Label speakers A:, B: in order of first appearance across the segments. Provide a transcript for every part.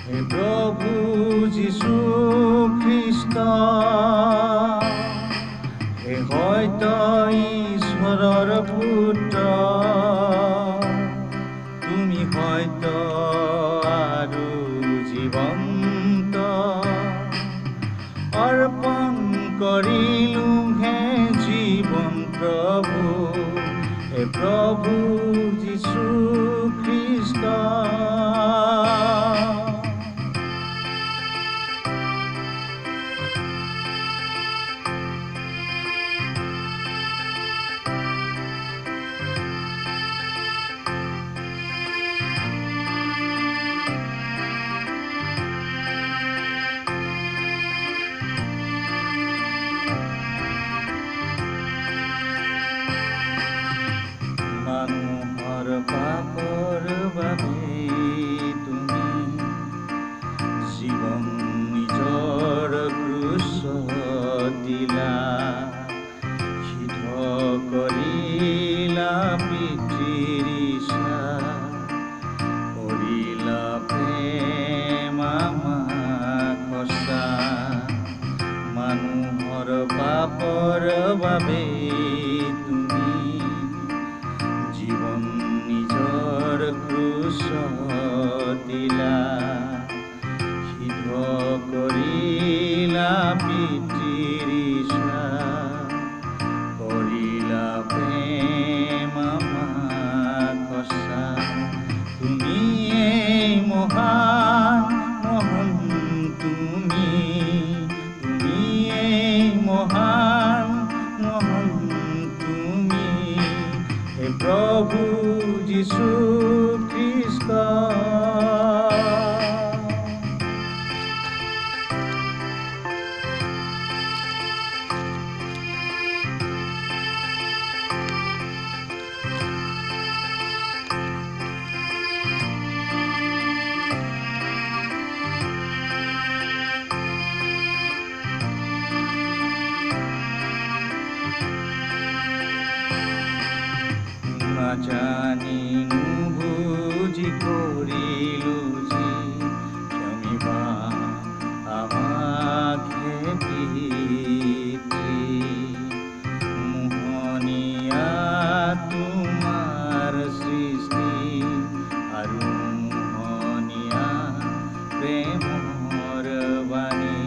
A: হে প্ৰভু যীশু খ্ৰীষ্ট, হে সত্য ঈশ্বৰৰ পুত্ৰ, তুমি সত্য আৰু জীৱন্ত। অৰ্পণ কৰিলো হে জীৱন প্ৰভু, হে প্ৰভু যীশু খ্ৰীষ্ট। মানুহৰ পাপৰ বাবে তুমি জীৱন নিজৰ ক্ৰুচত দিলা, সিদ্ধ কৰিলা পিতৃৰ ইচ্ছা, কৰিলা প্ৰেম আমাক সঁচা। মানুহৰ পাপৰ বাবে তুমি জীৱন নিজৰ ক্ৰুচত দিলা, সিদ্ধ কৰিলা পিতৃৰ ইচ্ছা, কৰিলা প্ৰেম আমাক সঁচা। তুমিয়েই মহান মহান, তুমিয়েই মহান মহান তুমি, হে প্ৰভু যীশু খ্ৰীষ্ট। নাজানি নুবুজি কৰিলো যি, ক্ষমিবা আমাকহে পিতৃ। মোহনীয়া তোমাৰ সৃষ্টি আৰু মোহনীয়া প্ৰেমৰ বাণী,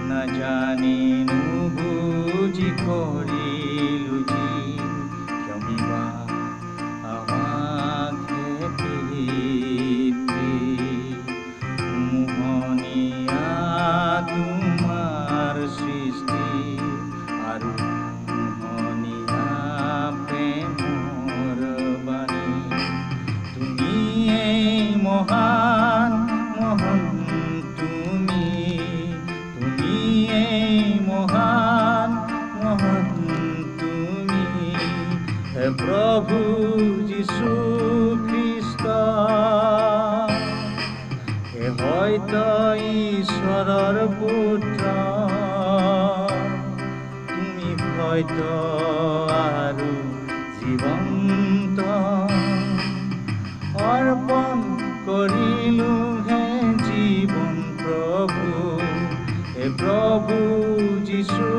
A: নাজানি নুবুজি কৰিলো যি, ক্ষমিবা আমাকহে পিতৃ। মোহনীয়া তোমাৰ সৃষ্টি আৰু মোহনীয়া প্ৰেমৰ বাণী, তুমিয়েই মহান মহান, তুমিয়েই মহান মহান তুমি, হে প্ৰভু যীশু খ্ৰীষ্ট। হে সত্য ঈশ্বৰৰ পুত্ৰ, তুমি সত্য আৰু জীৱন্ত। অৰ্পণ কৰিলো হে জীৱন প্ৰভু, হে প্ৰভু যীশু